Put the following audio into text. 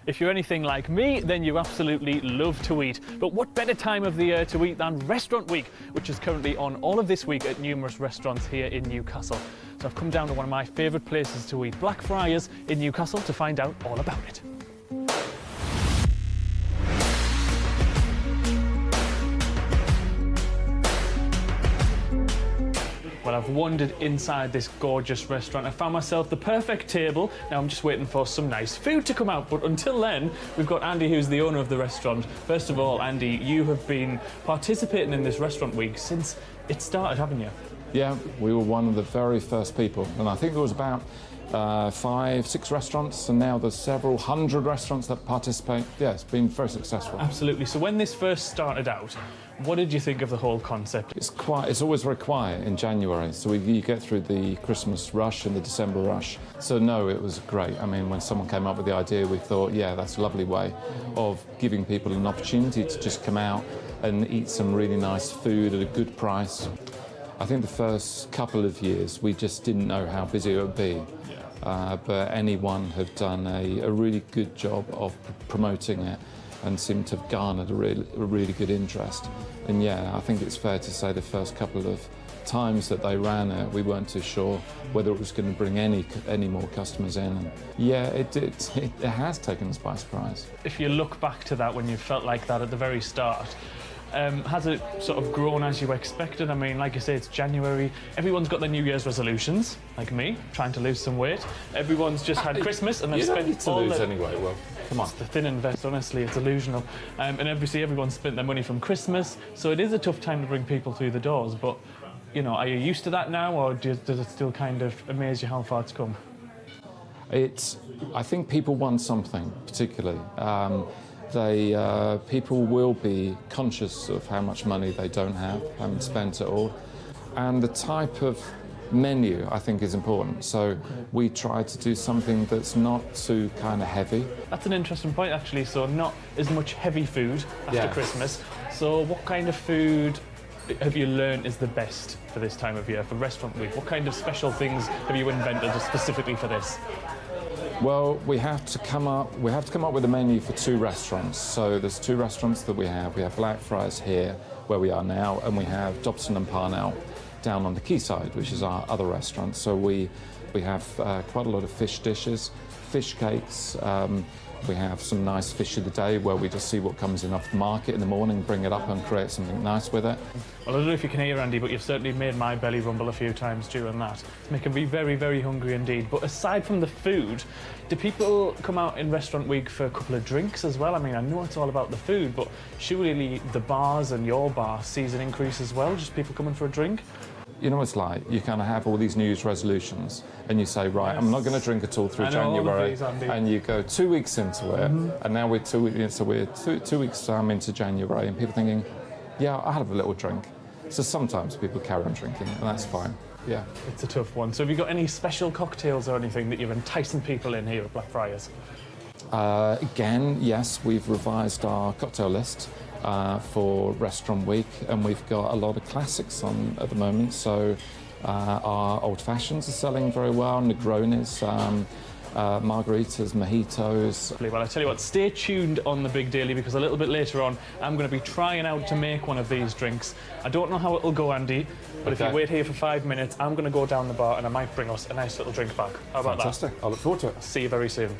If you're anything like me, then you absolutely love to eat. But what better time of the year to eat than Restaurant Week, which is currently on all of this week at numerous restaurants here in Newcastle. So I've come down to one of my favourite places to eat, Blackfriars in Newcastle, to find out all about it. Well, I've wandered inside this gorgeous restaurant. I found myself the perfect table. Now I'm just waiting for some nice food to come out. But until then, we've got Andy, who's the owner of the restaurant. First of all, Andy, you have been participating in this Restaurant Week since it started, haven't you? Yeah, we were one of the very first people. And I think there was about 5, 6 restaurants, and now there's several hundred restaurants that participate. Yeah, it's been very successful. Absolutely. So when this first started out, what did you think of the whole concept? It's always very quiet in January, so you get through the Christmas rush and the December rush. So no, it was great. I mean, when someone came up with the idea, we thought, yeah, that's a lovely way of giving people an opportunity to just come out and eat some really nice food at a good price. I think the first couple of years, we just didn't know how busy it would be. But anyone have done a really good job of promoting it and seem to have garnered a really good interest. And yeah, I think it's fair to say the first couple of times that they ran it, we weren't too sure whether it was going to bring any more customers in. And yeah, it has taken us by surprise. If you look back to that when you felt like that at the very start, has it sort of grown as you expected? I mean, like you say, it's January. Everyone's got their New Year's resolutions, like me, trying to lose some weight. Everyone's just had Christmas and they've spent need to lose anyway. Well, come on. It's the thin and vest, honestly, it's delusional. And everyone's spent their money from Christmas, so it is a tough time to bring people through the doors. But, you know, are you used to that now, or does it still kind of amaze you how far it's come? I think people want something, particularly. People will be conscious of how much money they don't have, haven't spent it all. And the type of menu, I think, is important. So we try to do something that's not too kind of heavy. That's an interesting point, actually. So not as much heavy food after Christmas. So what kind of food have you learned is the best for this time of year, for Restaurant Week? What kind of special things have you invented specifically for this? Well, we have to come up with a menu for 2 restaurants. So there's 2 restaurants that we have. We have Blackfriars here, where we are now, and we have Dobson and Parnell down on the quayside, which is our other restaurant. So we have quite a lot of fish dishes, fish cakes. We have some nice fish of the day where we just see what comes in off the market in the morning, bring it up and create something nice with it. Well, I don't know if you can hear, Andy, but you've certainly made my belly rumble a few times during that. It's making me very, very hungry indeed. But aside from the food, do people come out in Restaurant Week for a couple of drinks as well? I mean, I know it's all about the food, but surely the bars and your bar sees an increase as well, just people coming for a drink? You know what it's like? You kind of have all these New Year's resolutions and you say, right, I'm not going to drink at all through January. And you go 2 weeks into it, and now we're 2 weeks, so we're two weeks into January, and people thinking, yeah, I'll have a little drink. So sometimes people carry on drinking, and that's fine. Yeah. It's a tough one. So have you got any special cocktails or anything that you're enticing people in here at Blackfriars? Again, yes, we've revised our cocktail list for Restaurant Week, and we've got a lot of classics on at the moment. So our old fashions are selling very well, Negronis, margaritas, mojitos. Well, I tell you what, stay tuned on The Big Daily, because a little bit later on I'm going to be trying out to make one of these drinks. I don't know how it'll go, Andy, but if you wait here for 5 minutes, I'm going to go down the bar and I might bring us a nice little drink back. How about that? Fantastic. I look forward to it. See you very soon.